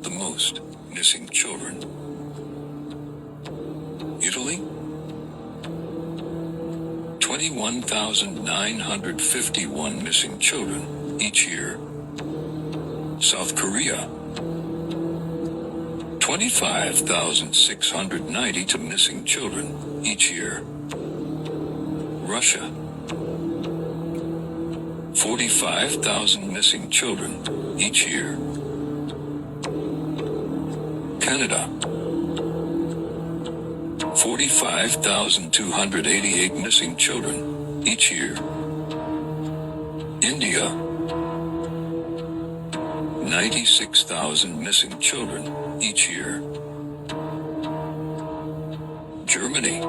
the most missing children. Italy, 21,951 missing children each year. South Korea, 25,692 missing children each year. Russia, 45,000 missing children each year. Canada, 45,288 missing children each year. India, 96,000 missing children each year. Germany,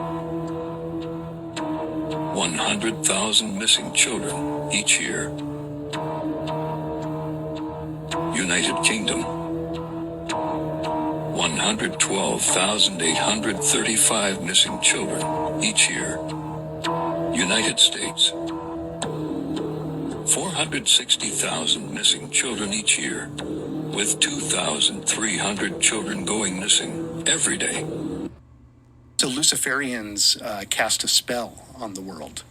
100,000 missing children each year. United Kingdom, 112,835 missing children each year. United States, 460,000 missing children each year, with 2,300 children going missing every day. The Luciferians cast a spell on the world.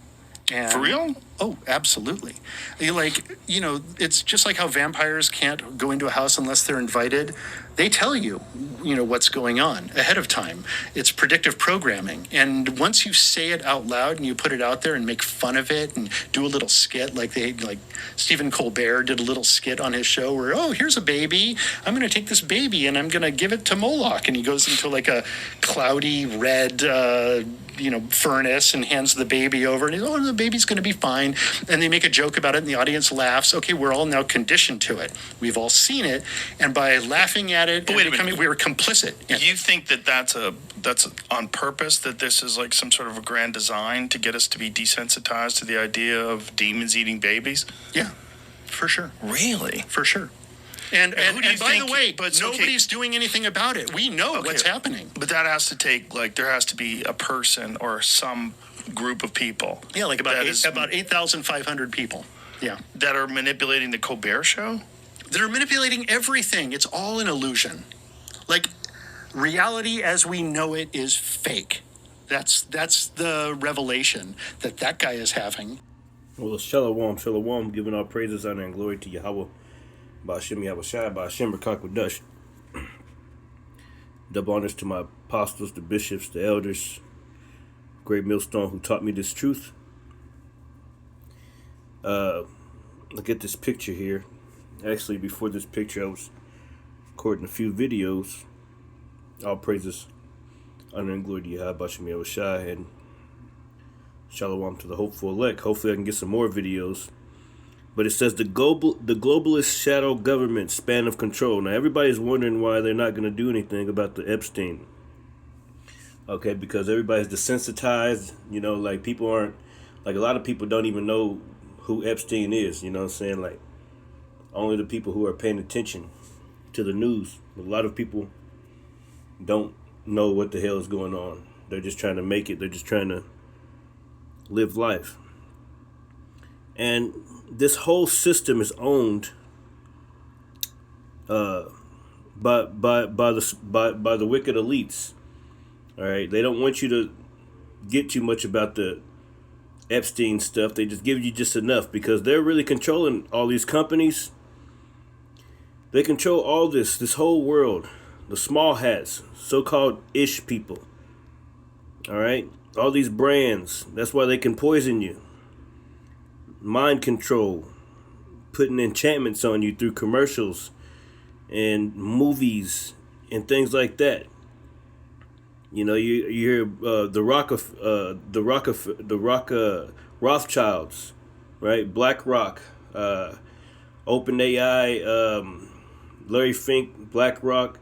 And, for real? Oh, absolutely. It's just like how vampires can't go into a house unless they're invited. They tell you, what's going on ahead of time. It's predictive programming. And once you say it out loud and you put it out there and make fun of it and do a little skit, like Stephen Colbert did a little skit on his show where, oh, here's a baby. I'm going to take this baby and I'm going to give it to Moloch. And he goes into like a cloudy red, furnace and hands the baby over and the baby's going to be fine. And they make a joke about it and the audience laughs. Okay, we're all now conditioned to it. We've all seen it. And by laughing at it, we were complicit. You think that's on purpose, that this is like some sort of a grand design to get us to be desensitized to the idea of demons eating babies? Yeah, for sure. Really? For sure. And by the way, but nobody's doing anything about it. We know what's happening. But that has to take, there has to be a person or some group of people. Yeah, like about 8,500 people. Yeah. That are manipulating the Colbert Show? They're manipulating everything. It's all an illusion. Like, reality as we know it is fake. That's the revelation that guy is having. Well, Shalom, giving all praises, honor, and glory to Yahweh. Ba'ashem Yahushai, Ba'ashem Rakak. Double honors to my apostles, the bishops, the elders, great millstone who taught me this truth. Look at this picture here. Actually, before this picture, I was recording a few videos. All praises, honor, and glory to Yahweh, Ba'ashem Yahushai, and Shalom to the hopeful elect. Hopefully, I can get some more videos. But it says the globalist shadow government span of control. Now, everybody's wondering why they're not going to do anything about the Epstein. Okay, because everybody's desensitized. Like people aren't, like a lot of people don't even know who Epstein is. You know what I'm saying? Like only the people who are paying attention to the news. A lot of people don't know what the hell is going on. They're just trying to make it. They're just trying to live life. And this whole system is owned by the wicked elites. All right, they don't want you to get too much about the Epstein stuff. They just give you just enough because they're really controlling all these companies. They control all this whole world. The small hats, so-called ish people. All right, all these brands. That's why they can poison you. Mind control, putting enchantments on you through commercials and movies and things like that. You hear the Rothschilds, right? BlackRock, OpenAI, Larry Fink, BlackRock.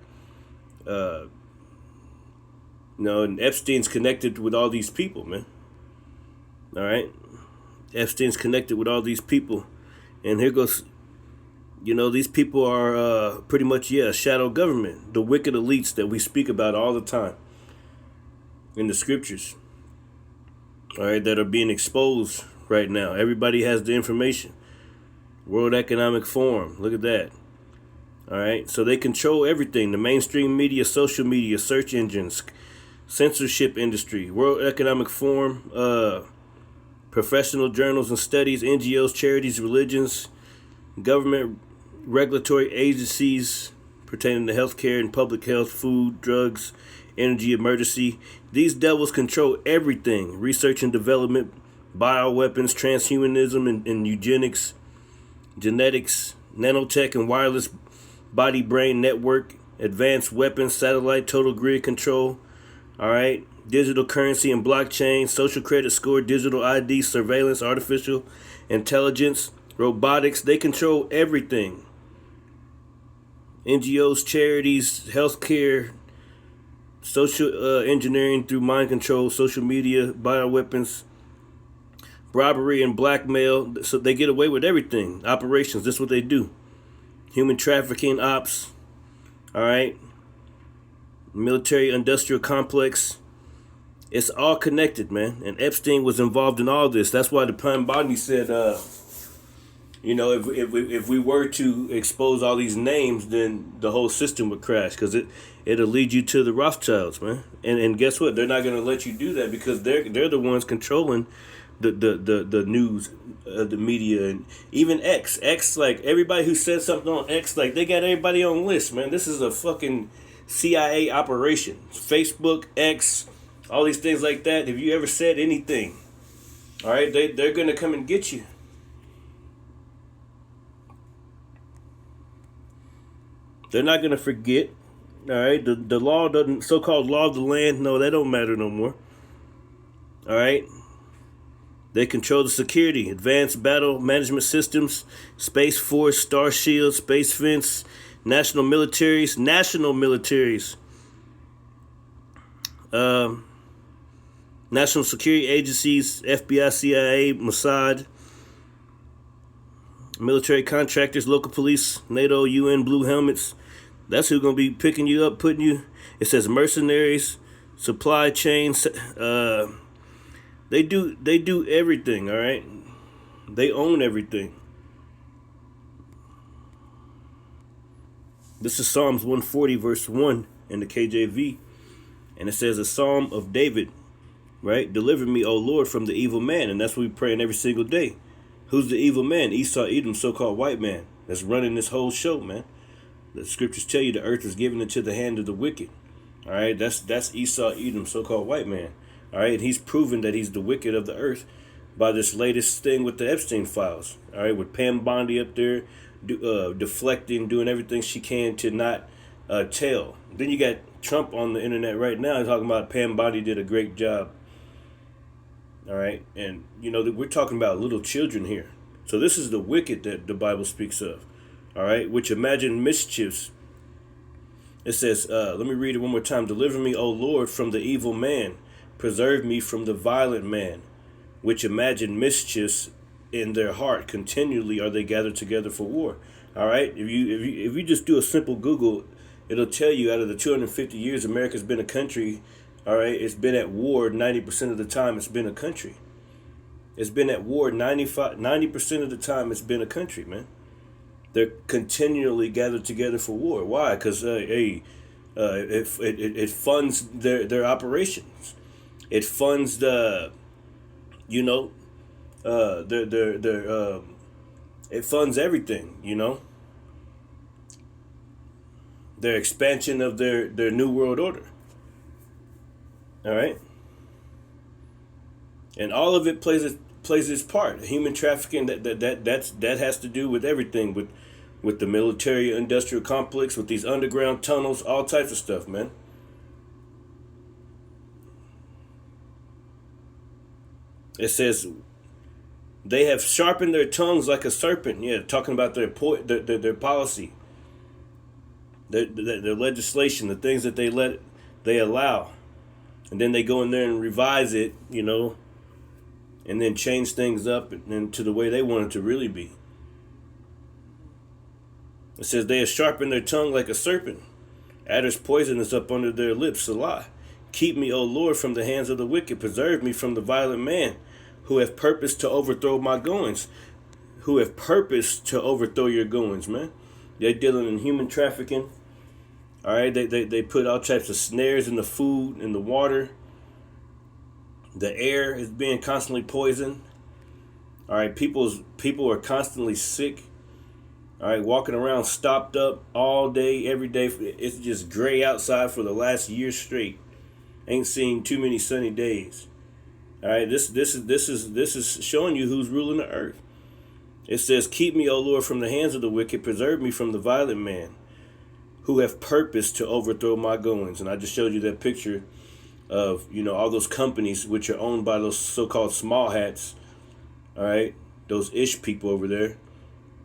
And Epstein's connected with all these people, man. All right. Epstein's connected with all these people. And here goes, these people are pretty much, shadow government. The wicked elites that we speak about all the time in the scriptures. All right, that are being exposed right now. Everybody has the information. World Economic Forum, look at that. All right, so they control everything: the mainstream media, social media, search engines, censorship industry, World Economic Forum, professional journals and studies, NGOs, charities, religions, government regulatory agencies pertaining to healthcare and public health, food, drugs, energy, emergency. These devils control everything: research and development, bioweapons, transhumanism and eugenics, genetics, nanotech and wireless body-brain network, advanced weapons, satellite, total grid control. All right, digital currency and blockchain, social credit score, digital ID, surveillance, artificial intelligence, robotics. They control everything. NGOs, charities, healthcare, social engineering through mind control, social media, bioweapons, robbery and blackmail. So they get away with everything. Operations, that's what they do. Human trafficking ops. All right. Military industrial complex. It's all connected, man. And Epstein was involved in all this. That's why the Prime Bondi said, if we were to expose all these names, then the whole system would crash, because it'll lead you to the Rothschilds, man. And guess what? They're not going to let you do that, because they're the ones controlling the news, the media, and even X. Like everybody who said something on X, like they got everybody on list, man. This is a fucking CIA operation. Facebook, X, all these things like that. If you ever said anything, all right, they're gonna come and get you. They're not gonna forget. All right, the law doesn't, so-called law of the land. No, that don't matter no more. All right. They control the security, advanced battle management systems, Space Force, Star Shield, Space Fence, national militaries, national security agencies, FBI, CIA, Mossad, military contractors, local police, NATO, UN, blue helmets. That's who's gonna be picking you up, putting you. It says mercenaries, supply chains. They do everything, all right? They own everything. This is Psalms 140, verse 1 in the KJV. And it says, a psalm of David, right? Deliver me, O Lord, from the evil man. And that's what we praying every single day. Who's the evil man? Esau, Edom, so-called white man that's running this whole show, man. The scriptures tell you the earth is given into the hand of the wicked. All right, that's Esau, Edom, so-called white man. All right, and he's proven that he's the wicked of the earth by this latest thing with the Epstein files. All right, with Pam Bondi up there deflecting, doing everything she can to not tell. Then you got Trump on the internet right now talking about Pam Bondi did a great job. All right, and we're talking about little children here. So this is the wicked that the Bible speaks of. All right, which imagine mischiefs. It says, let me read it one more time. Deliver me, O Lord, from the evil man. Preserve me from the violent man, which imagine mischiefs in their heart. Continually are they gathered together for war. All right. If you just do a simple Google, it'll tell you out of the 250 years America's been a country. All right. It's been at war 90% of the time. It's been a country. It's been at war 90% of the time. It's been a country, man. They're continually gathered together for war. Why? Because it funds their operations. It funds it funds everything, their expansion of their new world order. All right. And all of it plays its part. Human trafficking, that has to do with everything, with the military industrial complex, with these underground tunnels, all types of stuff, man. It says they have sharpened their tongues like a serpent. Yeah, talking about their policy, their legislation, the things that they allow, and then they go in there and revise it, and then change things up and to the way they want it to really be. It says they have sharpened their tongue like a serpent. Adder's poison is up under their lips. Salah. Keep me, O Lord, from the hands of the wicked. Preserve me from the violent man, who have purposed to overthrow my goings. Who have purposed to overthrow your goings, man. They're dealing in human trafficking. All right, they put all types of snares in the food, in the water. The air is being constantly poisoned. All right, people are constantly sick. All right, walking around stopped up all day, every day. It's just gray outside for the last year straight. Ain't seen too many sunny days. All right, this is showing you who's ruling the earth. It says, "Keep me, O Lord, from the hands of the wicked. Preserve me from the violent man, who have purposed to overthrow my goings." And I just showed you that picture of, all those companies which are owned by those so-called small hats. All right, those ish people over there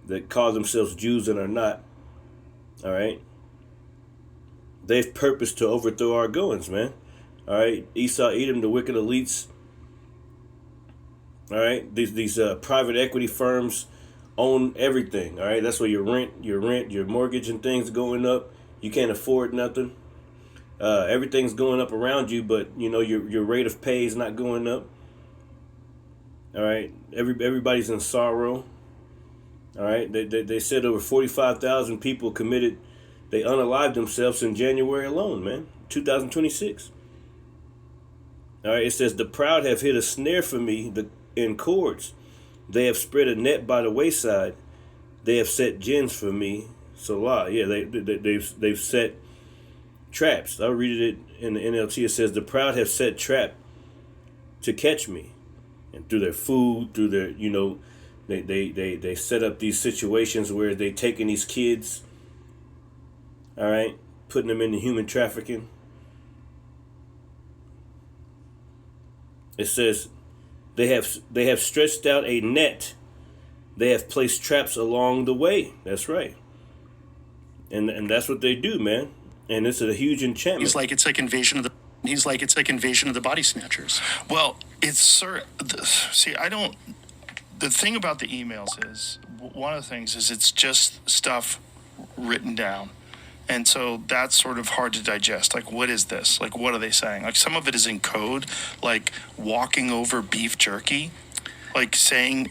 that call themselves Jews and are not. All right, they've purposed to overthrow our goings, man. All right, Esau, Edom, the wicked elites. All right, these private equity firms own everything. All right, that's where your rent, your mortgage, and things going up. You can't afford nothing. Everything's going up around you, but your rate of pay is not going up. All right, everybody's in sorrow. All right, they said over 45,000 people committed. They unalived themselves in January alone, man. 2026. All right, it says, "The proud have hid a snare for me in cords. They have spread a net by the wayside. They have set gins for me." Salah. Yeah, they've set traps. I read it in the NLT. It says, "The proud have set trap to catch me," and through their food, through their they set up these situations where they taking these kids. All right, putting them into human trafficking. It says, they have stretched out a net. They have placed traps along the way. That's right. And that's what they do, man. And it's a huge enchantment. He's like, it's like invasion of the body snatchers. Well, see, the thing about the emails is, one of the things is it's just stuff written down. And so that's sort of hard to digest. Like, what is this? Like, what are they saying? Like, some of it is in code, like walking over beef jerky. Like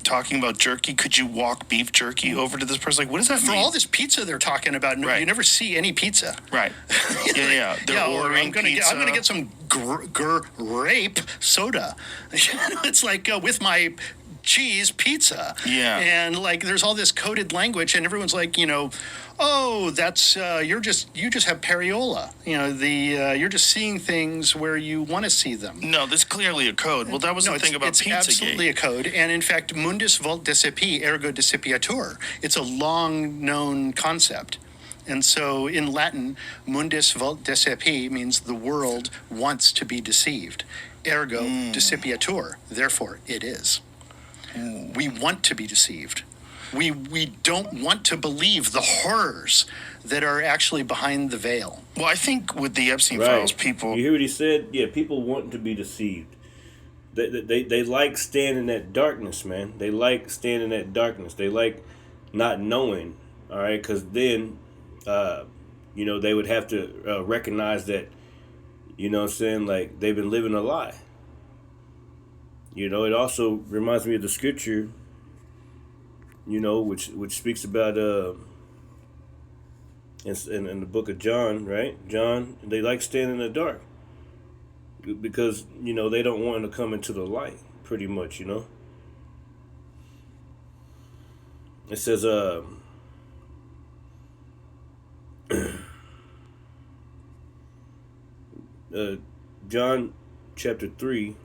talking about jerky, could you walk beef jerky over to this person? Like, what does that mean? For all this pizza they're talking about, Right. You never see any pizza. Right. Yeah. They're ordering I'm gonna get some grape soda. It's like with my cheese pizza. Yeah. And like, there's all this coded language, and everyone's like, oh, that's you just have pareola. You're just seeing things where you want to see them. No, there's clearly a code. Well, that was the thing about Pizzagate. It's absolutely a code, and in fact, mundus vult decepi, ergo decipiatur. It's a long-known concept. And so in Latin, mundus vult decepi means the world wants to be deceived. Ergo decipiatur, therefore it is. We want to be deceived. We don't want to believe the horrors that are actually behind the veil. Well, I think with the Epstein files, people... You hear what he said? Yeah, people want to be deceived. They like staying in that darkness, man. They like staying in that darkness. They like not knowing, all right? Because then, they would have to recognize that, like they've been living a lie. It also reminds me of the scripture, which speaks about in the book of John, right? John, they like staying in the dark because they don't want to come into the light, pretty much. It says John chapter 3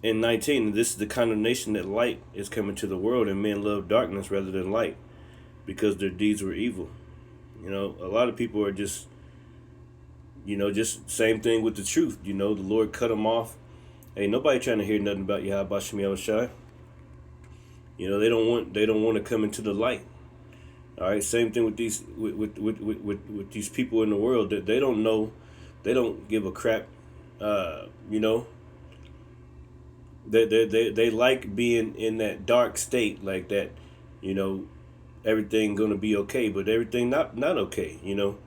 and 19, this is the condemnation that light is coming to the world, and men love darkness rather than light because their deeds were evil. A lot of people are just same thing with the truth. The Lord cut them off. Ain't nobody trying to hear nothing about Yahweh Shem Yahushai. They don't want to come into the light. All right, same thing with these with these people in the world that they don't know, they don't give a crap. They like being in that dark state, like that, everything gonna be okay, but everything not okay. You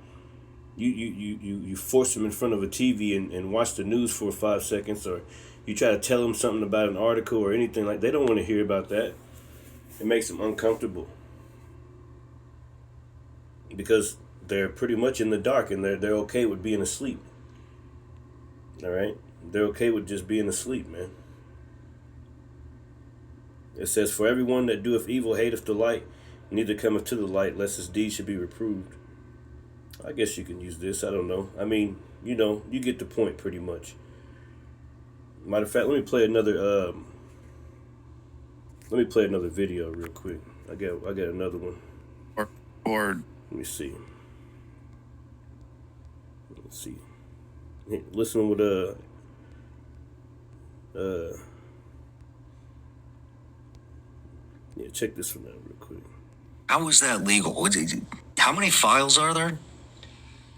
force them in front of a TV and watch the news for 5 seconds, or you try to tell them something about an article or anything like. They don't want to hear about that. It makes them uncomfortable. because they're pretty much in the dark and they're okay with being asleep. All right, they're okay with just being asleep, man. It says, "For everyone that doeth evil hateth the light, neither cometh to the light, lest his deeds should be reproved." I guess you can use this. I don't know. I mean, you get the point pretty much. Matter of fact, let me play another. Let me play another video real quick. I got another one. Or Let me see. Let's see. Hey, listen with yeah, check this one out real quick. How is that legal? How many files are there?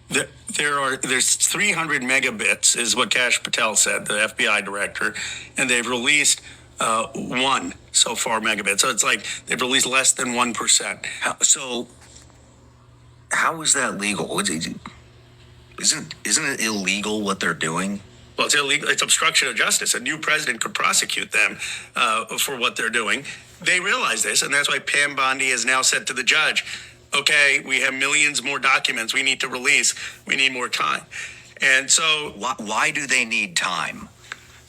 There's 300 megabits is what Kash Patel said, the FBI director, and they've released one so far megabits. So it's like they've released less than 1%. How is that legal? Isn't it illegal what they're doing? Well, it's illegal. It's obstruction of justice. A new president could prosecute them for what they're doing. They realize this, and that's why Pam Bondi has now said to the judge, okay, we have millions more documents we need to release. We need more time. And so... Why do they need time?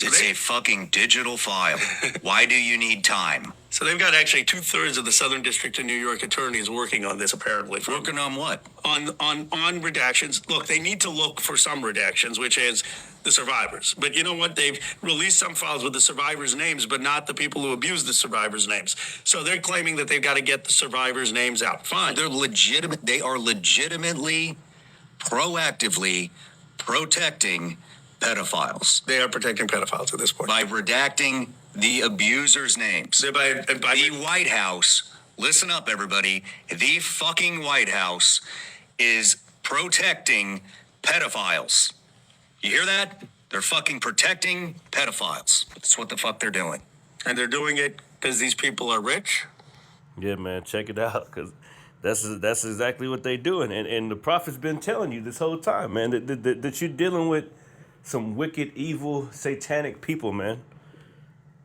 It's a fucking digital file. Why do you need time? So they've got actually 2/3 of the Southern District of New York attorneys working on this, apparently. Working on what? On redactions. Look, they need to look for some redactions, which is the survivors. But you know what? They've released some files with the survivors' names, but not the people who abused the survivors' names. So they're claiming that they've got to get the survivors' names out. Fine. They're legitimate. They are legitimately, proactively protecting pedophiles. They are protecting pedophiles at this point. By redacting the abusers' names. The White House, listen up, everybody. The fucking White House is protecting pedophiles. You hear that? They're fucking protecting pedophiles. That's what the fuck they're doing. And they're doing it because these people are rich? Yeah, man, check it out, because that's exactly what they're doing. And the prophet's been telling you this whole time, man, that you're dealing with some wicked, evil, satanic people, man.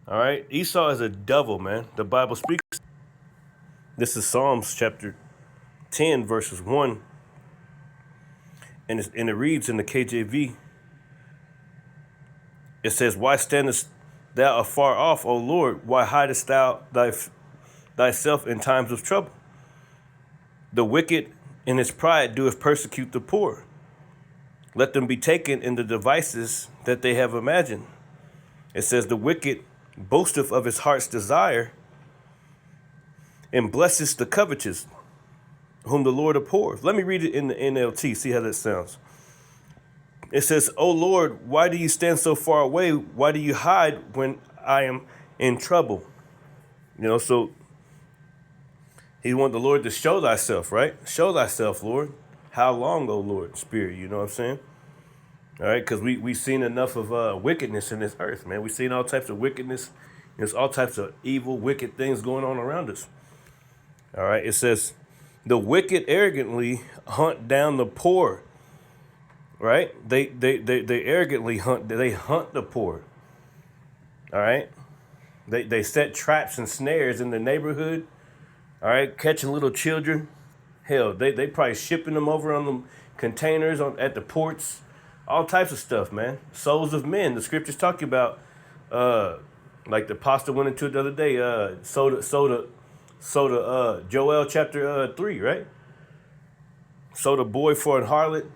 All right? Esau is a devil, man. The Bible speaks. This is Psalms chapter 10, verses 1. And it reads in the KJV. It says, "Why standest thou afar off, O Lord? Why hidest thou thyself in times of trouble? The wicked in his pride doeth persecute the poor. Let them be taken in the devices that they have imagined." It says, "The wicked boasteth of his heart's desire, and blesses the covetous, whom the Lord abhorreth." Let me read it in the NLT, see how that sounds. It says, "O Lord, why do you stand so far away? Why do you hide when I am in trouble?" So he wanted the Lord to show thyself, right? Show thyself, Lord. How long, O Lord, Spirit? You know what I'm saying? All right, because we've seen enough of wickedness in this earth, man. We've seen all types of wickedness. There's all types of evil, wicked things going on around us. All right, it says, "The wicked arrogantly hunt down the poor." Right? They arrogantly hunt. They hunt the poor. All right? They set traps and snares in the neighborhood. All right? Catching little children. Hell, they probably shipping them over on them containers at the ports. All types of stuff, man. Souls of men. The scriptures talk about, like the pastor went into it the other day. Soda. Joel chapter 3, right? Sold a boy for a harlot.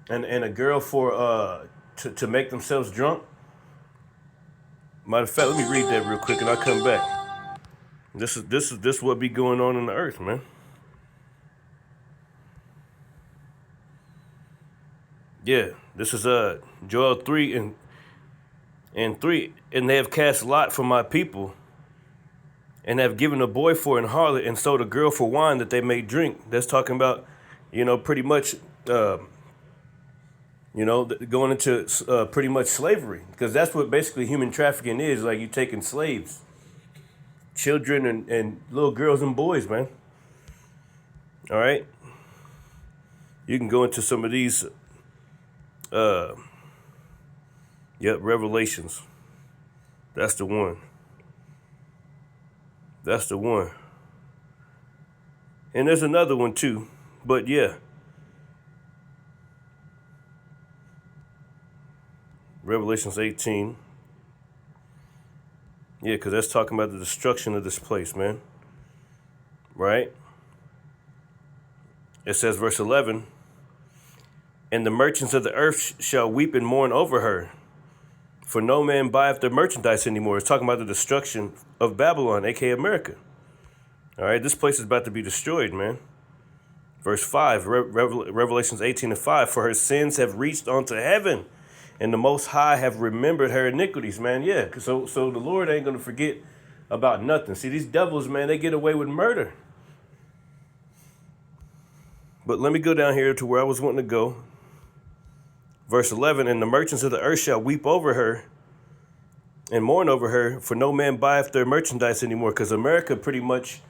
And a girl for to make themselves drunk. Matter of fact, let me read that real quick and I'll come back. This is what be going on in the earth, man. Yeah, this is Joel 3 and 3. "And they have cast lot for my people, and have given a boy for an harlot, and sold a girl for wine that they may drink." That's talking about, pretty much going into pretty much slavery, because that's what basically human trafficking is. Like, you taking slaves, children and little girls and boys, man. All right. You can go into some of these, Revelations. That's the one. That's the one. And there's another one too. But yeah. Revelations 18. Yeah, because that's talking about the destruction of this place, man. Right? It says, verse 11, and the merchants of the earth shall weep and mourn over her, for no man buyeth their merchandise anymore. It's talking about the destruction of Babylon, aka America. All right, this place is about to be destroyed, man. Verse 5, Revelations 18 and 5, for her sins have reached unto heaven, and the Most High have remembered her iniquities, man. Yeah, so the Lord ain't going to forget about nothing. See, these devils, man, they get away with murder. But let me go down here to where I was wanting to go. Verse 11, and the merchants of the earth shall weep over her and mourn over her, for no man buyeth their merchandise anymore. Because America pretty much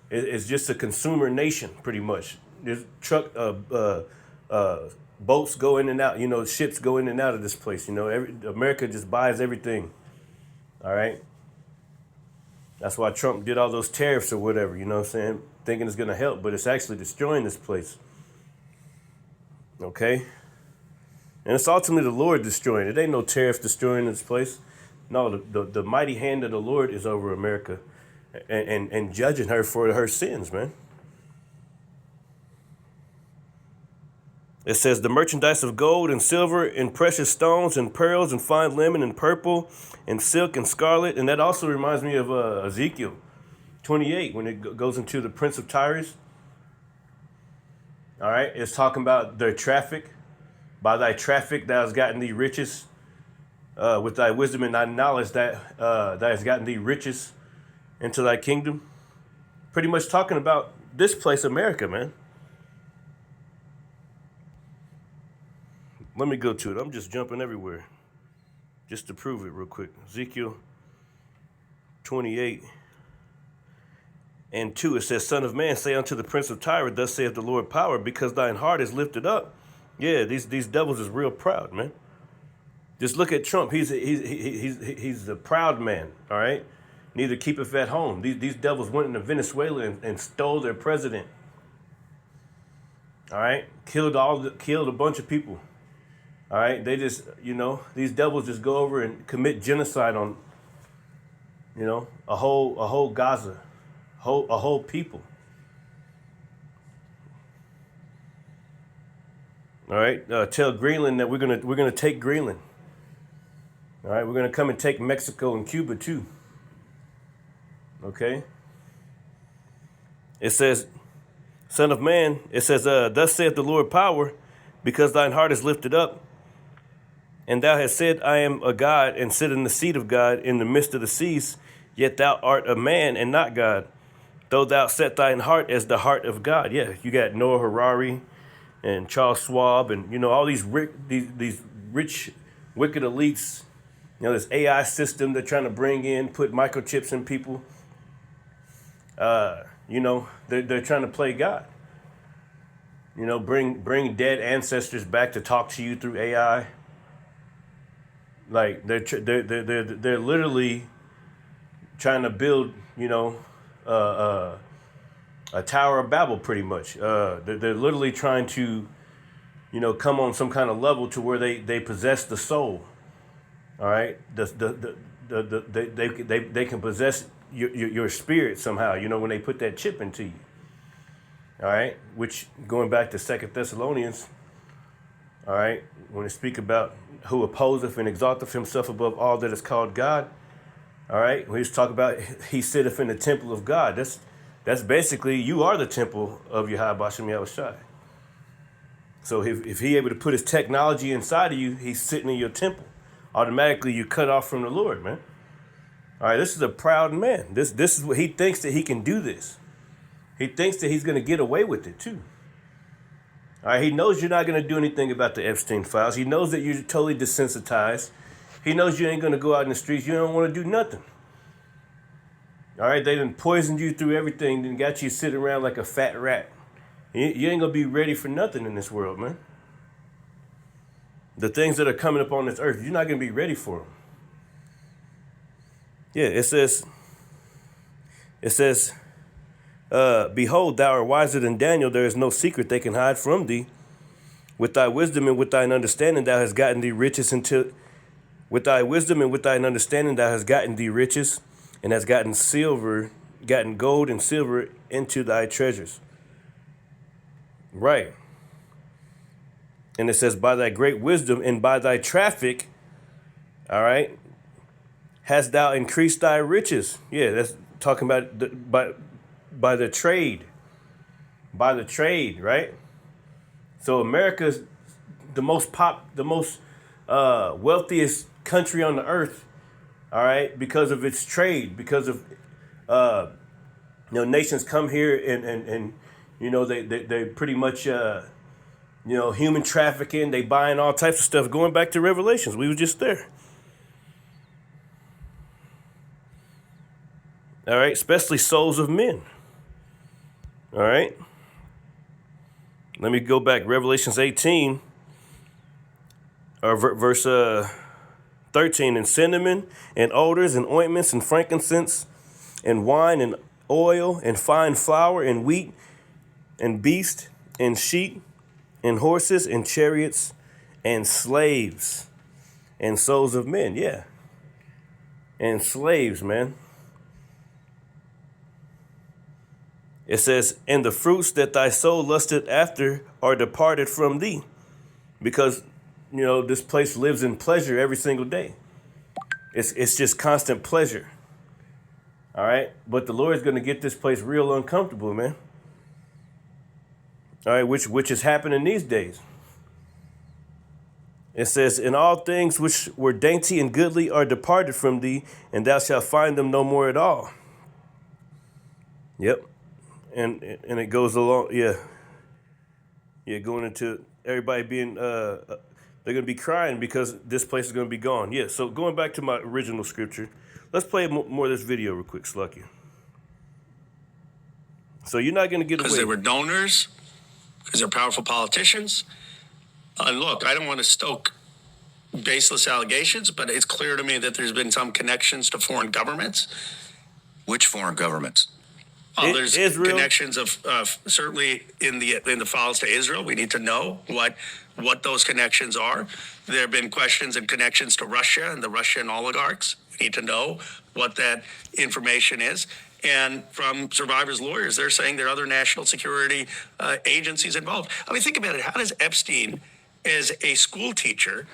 is just a consumer nation, pretty much. There's boats go in and out, ships go in and out of this place. America just buys everything. All right. That's why Trump did all those tariffs or whatever, you know what I'm saying? Thinking it's going to help, but it's actually destroying this place. Okay? And it's ultimately the Lord destroying it. Ain't no tariff destroying this place. No, the mighty hand of the Lord is over America and judging her for her sins, man. It says, the merchandise of gold and silver and precious stones and pearls and fine linen and purple and silk and scarlet. And that also reminds me of Ezekiel 28 when it goes into the Prince of Tyrus. All right, it's talking about their traffic. By thy traffic thou hast gotten thee riches. With thy wisdom and thy knowledge that thou hast gotten thee riches into thy kingdom. Pretty much talking about this place, America, man. Let me go to it. I'm just jumping everywhere. Just to prove it real quick. Ezekiel 28 and 2, it says, Son of man, say unto the prince of Tyre, thus saith the Lord power, because thine heart is lifted up. Yeah, these devils is real proud, man. Just look at Trump. He's a proud man, all right? Neither keepeth at home. These devils went into Venezuela and stole their president. All right? Killed a bunch of people. All right? They just, these devils just go over and commit genocide on, a whole Gaza, a whole people. All right? Tell Greenland that we're gonna take Greenland. All right, we're going to come and take Mexico and Cuba too. Okay? It says, Son of man, it says, thus saith the Lord power, because thine heart is lifted up, and thou hast said, I am a God, and sit in the seat of God in the midst of the seas, yet thou art a man and not God, though thou set thine heart as the heart of God. Yeah, you got Noah Harari and Charles Schwab and, all these rich, wicked elites. This AI system they're trying to bring in, put microchips in people. They're trying to play God. Bring dead ancestors back to talk to you through AI. Like they're literally trying to build, a Tower of Babel, pretty much. They're literally trying to, come on some kind of level to where they possess the soul. All right, they can possess your spirit somehow. When they put that chip into you. All right, which going back to 2 Thessalonians. All right, when they speak about who opposeth and exalteth himself above all that is called God. All right, when he's talking about he sitteth in the temple of God. That's basically you are the temple of Yahweh Bashem Yahushai. So if he able to put his technology inside of you, he's sitting in your temple. Automatically you cut off from the Lord, man. All right, this is a proud man. This is what he thinks that he can do this. He thinks that he's going to get away with it too. All right, he knows you're not going to do anything about the Epstein files. He knows that you're totally desensitized. He knows you ain't going to go out in the streets. You don't want to do nothing. All right, they done poisoned you through everything, then got you sitting around like a fat rat. You ain't going to be ready for nothing in this world, man. The things that are coming up on this earth, you're not going to be ready for them. Yeah, it says, Behold, thou art wiser than Daniel. There is no secret they can hide from thee. With thy wisdom and with thine understanding, thou hast gotten thee riches into. With thy wisdom and with thine understanding, thou hast gotten thee riches, and hast gotten gold and silver into thy treasures. Right. And it says, by thy great wisdom and by thy traffic, all right, hast thou increased thy riches. Yeah, that's talking about by the trade. By the trade, right? So America's the most wealthiest country on the earth, all right, because of its trade, because of nations come here and they pretty much human trafficking, they buying all types of stuff. Going back to Revelations, we were just there. All right, especially souls of men. All right. Let me go back. Revelations 18, or verse 13. And cinnamon and odors and ointments and frankincense and wine and oil and fine flour and wheat and beast and sheep and horses and chariots and slaves and souls of men. Yeah. And slaves, man. It says, and the fruits that thy soul lusted after are departed from thee. Because, this place lives in pleasure every single day. It's just constant pleasure. All right. But the Lord's going to get this place real uncomfortable, man. All right. Which is happening these days. It says, and all things which were dainty and goodly are departed from thee, and thou shalt find them no more at all. Yep. And it goes along, yeah, going into everybody being, they're going to be crying because this place is going to be gone. Yeah, so going back to my original scripture, let's play more of this video real quick, Slucky. So you're not going to get away. Because they were donors, because they're powerful politicians. And look, I don't want to stoke baseless allegations, but it's clear to me that there's been some connections to foreign governments. Which foreign governments? There's Israel. Connections of certainly in the files to Israel. We need to know what those connections are. There have been questions and connections to Russia and the Russian oligarchs. We need to know what that information is. And from survivors' lawyers, they're saying there are other national security agencies involved. I mean, think about it. How does Epstein, as a school teacher,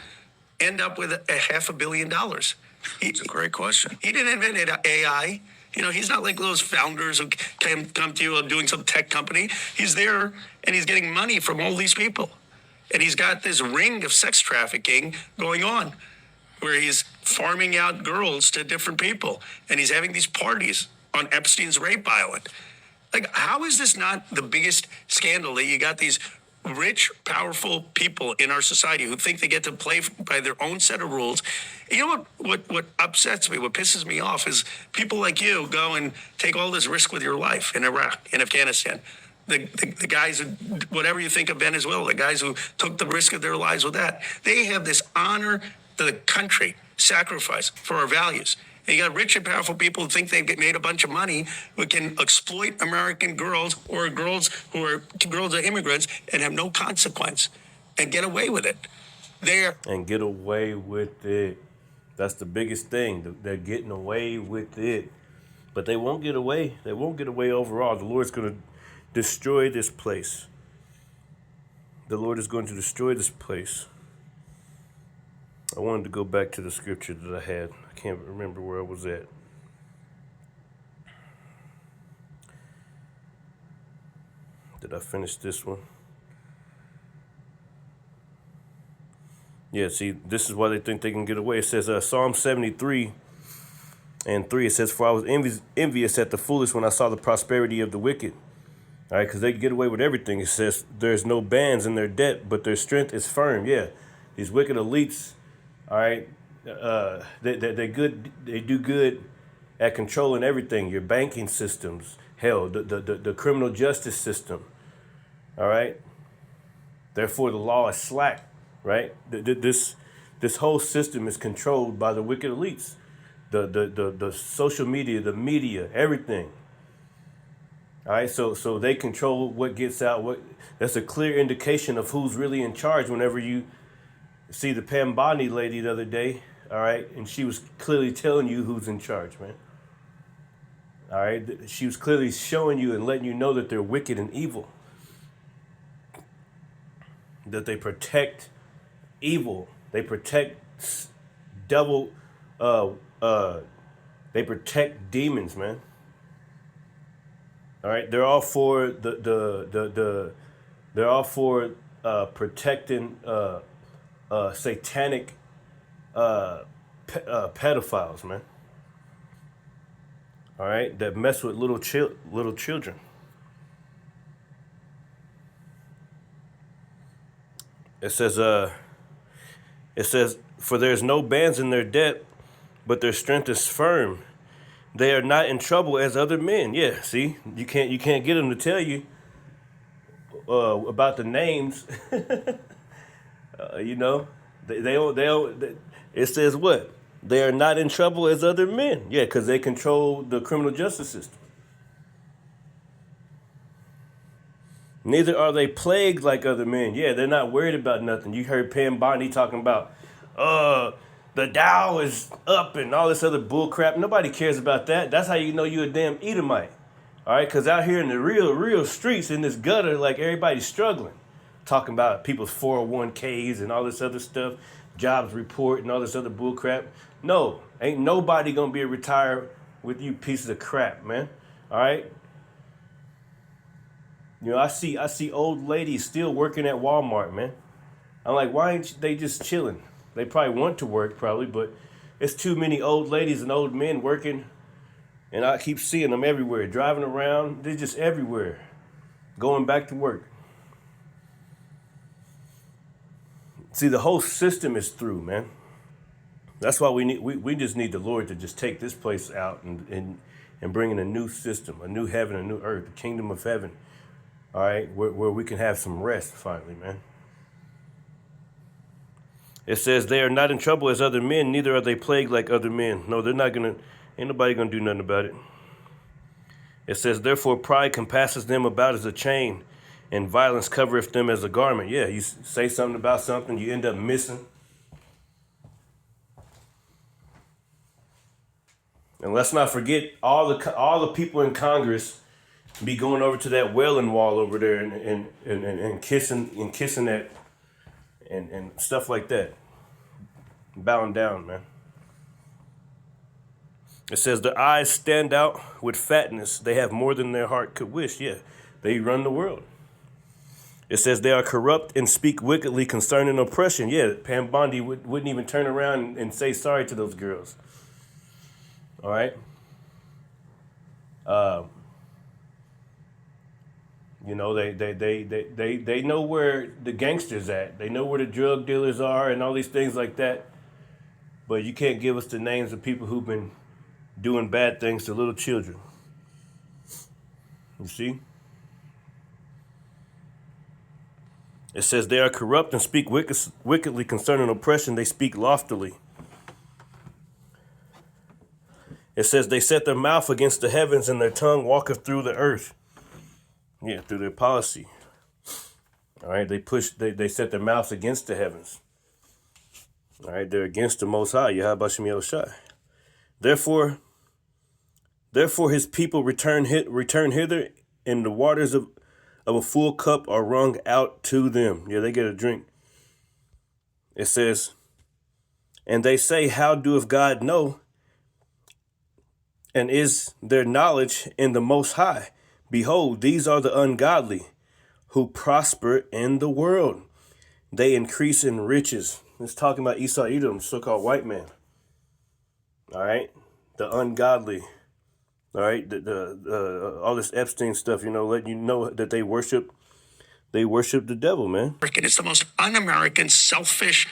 end up with $500 million? That's a great question. He didn't invent AI. He's not like those founders who come to you doing some tech company. He's there and he's getting money from all these people. And he's got this ring of sex trafficking going on where he's farming out girls to different people. And he's having these parties on Epstein's rape island. Like, how is this not the biggest scandal that you got these rich, powerful people in our society who think they get to play by their own set of rules? You know what upsets me, what pisses me off is people like you go and take all this risk with your life in Iraq, in Afghanistan. The guys who, whatever you think of Venezuela, the guys who took the risk of their lives with that, they have this honor to the country, sacrifice for our values. And you got rich and powerful people who think they've made a bunch of money who can exploit American girls or girls who are girls of immigrants and have no consequence and get away with it. And get away with it. That's the biggest thing. They're getting away with it. But they won't get away. They won't get away overall. The Lord's going to destroy this place. The Lord is going to destroy this place. I wanted to go back to the scripture that I had. I can't remember where I was at. Did I finish this one? Yeah, see, this is why they think they can get away. It says Psalm 73 and 3. It says, for I was envious at the foolish when I saw the prosperity of the wicked. All right, because they get away with everything. It says there's no bands in their debt, but their strength is firm. Yeah, these wicked elites, all right, they're good. They do good at controlling everything. Your banking systems, hell, the criminal justice system. All right. Therefore, the law is slack. Right. This whole system is controlled by the wicked elites. The social media, the media, everything. All right, so they control what gets out. That's a clear indication of who's really in charge. Whenever you see the Pam Bondi lady the other day, all right, and she was clearly telling you who's in charge, man. All right, she was clearly showing you and letting you know that they're wicked and evil, that they protect evil, they protect devil, they protect demons, man. All right, they're all for they're all for protecting satanic pedophiles, man. All right, that mess with little children. It says for there is no bands in their debt, but their strength is firm. They are not in trouble as other men. Yeah, see, you can't get them to tell you about the names. You know, it says what? They are not in trouble as other men. Yeah, because they control the criminal justice system. Neither are they plagued like other men. Yeah, they're not worried about nothing. You heard Pam Bondi talking about, the Dow is up and all this other bull crap. Nobody cares about that. That's how you know you're a damn Edomite. All right, because out here in the real streets, in this gutter, like everybody's struggling. Talking about people's 401ks and all this other stuff, jobs report and all this other bull crap. No, ain't nobody gonna be retired with you pieces of crap, man. All right. You know, I see old ladies still working at Walmart, man. I'm like, why ain't they just chilling? They probably want to work, probably, but it's too many old ladies and old men working, and I keep seeing them everywhere, driving around. They're just everywhere, going back to work. See, the whole system is through, man. That's why we just need the Lord to just take this place out and bring in a new system, a new heaven, a new earth, the kingdom of heaven. All right, where we can have some rest finally, man. It says they are not in trouble as other men, neither are they plagued like other men. No, they're not ain't nobody gonna do nothing about it. It says, therefore pride compasses them about as a chain, and violence covereth them as a garment. Yeah, you say something about something, you end up missing. And let's not forget all the people in Congress be going over to that Wailing Wall over there and kissing that and stuff like that. Bowing down, man. It says their eyes stand out with fatness. They have more than their heart could wish. Yeah, they run the world. It says they are corrupt and speak wickedly concerning oppression. Yeah, Pam Bondi wouldn't even turn around and say sorry to those girls. All right. You know, they know where the gangsters at. They know where the drug dealers are and all these things like that. But you can't give us the names of people who've been doing bad things to little children. You see? It says they are corrupt and speak wickedly concerning oppression. They speak loftily. It says they set their mouth against the heavens and their tongue walketh through the earth. Yeah, through their policy. All right, they set their mouths against the heavens. All right, they're against the Most High, Yahweh Shem Yahushai. Therefore his people return hither, and the waters of a full cup are wrung out to them. Yeah, they get a drink. It says, and they say, how doeth God know? And is their knowledge in the Most High? Behold, these are the ungodly who prosper in the world. They increase in riches. It's talking about Esau, Edom, so-called white man. All right, the ungodly. All right, all this Epstein stuff, you know, letting you know that they worship the devil, man. It's the most un-American, selfish.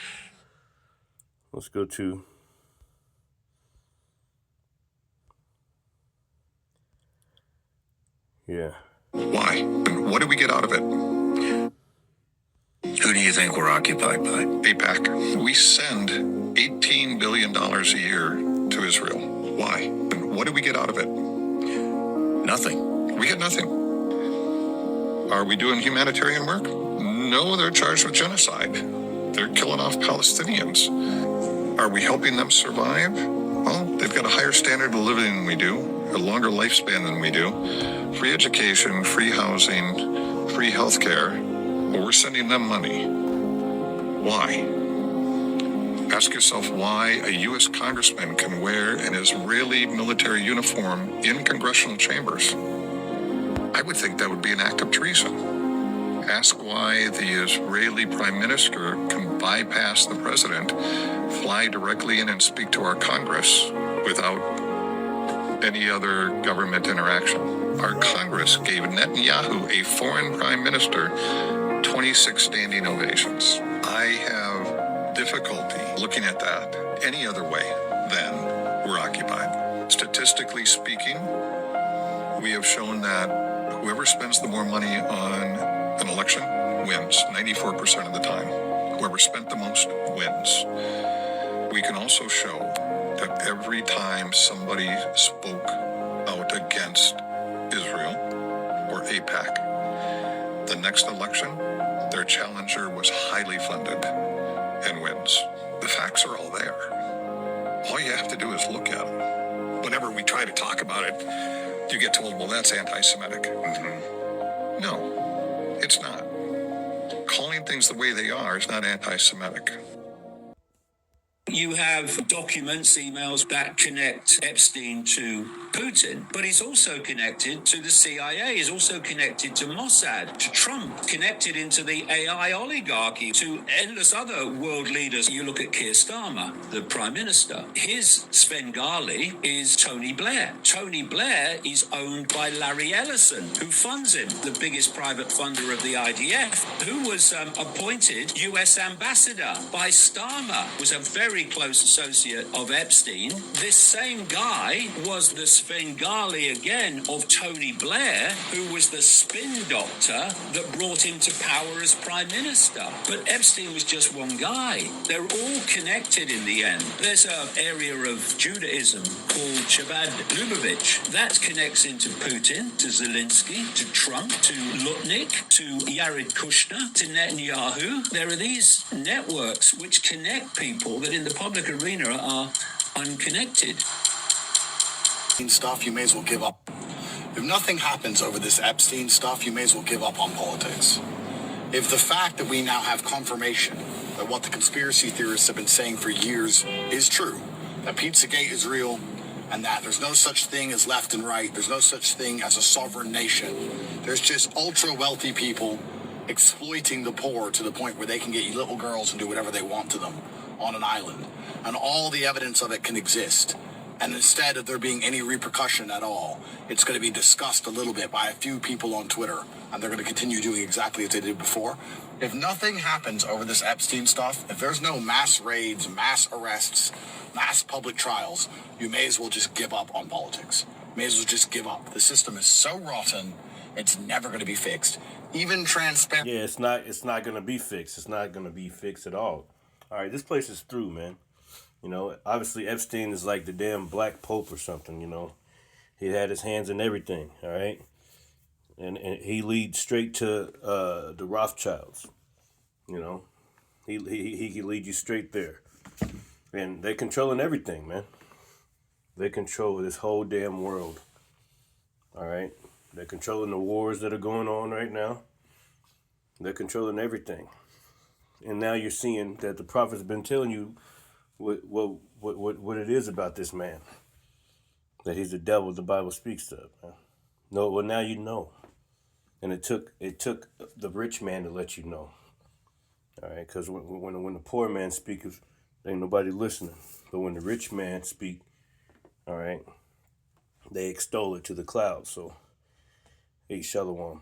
Let's go to. Yeah. Why? And what do we get out of it? Who do you think we're occupied by? AIPAC. We send $18 billion a year to Israel. Why? And what do we get out of it? Nothing. We get nothing. Are we doing humanitarian work? No, they're charged with genocide. They're killing off Palestinians. Are we helping them survive? Well, they've got a higher standard of living than we do, a longer lifespan than we do, free education, free housing, free health care, but we're sending them money. Why? Ask yourself why a U.S. congressman can wear an Israeli military uniform in congressional chambers. I would think that would be an act of treason. Ask why the Israeli prime minister can bypass the president, fly directly in and speak to our Congress without any other government interaction. Our Congress gave Netanyahu, a foreign prime minister, 26 standing ovations. I have difficulty looking at that any other way than we're occupied. Statistically speaking, we have shown that whoever spends the more money on an election wins 94% of the time. Whoever spent the most wins. We can also show that every time somebody spoke out against Israel or AIPAC, the next election, their challenger was highly funded and wins. The facts are all there. All you have to do is look at them. Whenever we try to talk about it, you get told, well, that's anti-Semitic. No, it's not. Calling things the way they are is not anti-Semitic. You have documents, emails that connect Epstein to Putin, but he's also connected to the CIA, he's also connected to Mossad, to Trump, connected into the AI oligarchy, to endless other world leaders. You look at Keir Starmer, the Prime Minister. His Svengali is Tony Blair. Tony Blair is owned by Larry Ellison, who funds him, the biggest private funder of the IDF, who was appointed US ambassador by Starmer, was a very close associate of Epstein. This same guy was the Svengali again of Tony Blair, who was the spin doctor that brought him to power as prime minister. But Epstein was just one guy. They're all connected in the end. There's an area of Judaism called Chabad Lubavitch that connects into Putin, to Zelensky, to Trump, to Lutnick, to Jared Kushner, to Netanyahu. There are these networks which connect people that in the public arena are unconnected. Stuff, you may as well give up. If nothing happens over this Epstein stuff, you may as well give up on politics. If the fact that we now have confirmation that what the conspiracy theorists have been saying for years is true, that Pizzagate is real, and that there's no such thing as left and right, there's no such thing as a sovereign nation, there's just ultra-wealthy people exploiting the poor to the point where they can get little girls and do whatever they want to them on an island, and all the evidence of it can exist. And instead of there being any repercussion at all, it's going to be discussed a little bit by a few people on Twitter, and they're going to continue doing exactly as they did before. If nothing happens over this Epstein stuff, if there's no mass raids, mass arrests, mass public trials, you may as well just give up on politics. May as well just give up. The system is so rotten, it's never going to be fixed. Even transparent. Yeah, it's not going to be fixed. It's not going to be fixed at all. All right, this place is through, man. You know, obviously Epstein is like the damn Black Pope or something, you know. He had his hands in everything, all right? And he leads straight to the Rothschilds, you know. He can lead you straight there. And they're controlling everything, man. They control this whole damn world, all right? They're controlling the wars that are going on right now. They're controlling everything. And now you're seeing that the prophet's been telling you what it is about this man, that he's the devil the Bible speaks of. No, well now you know, and it took the rich man to let you know. All right, because when the poor man speaks, ain't nobody listening. But when the rich man speak, all right, they extol it to the clouds. So, hey, shalom.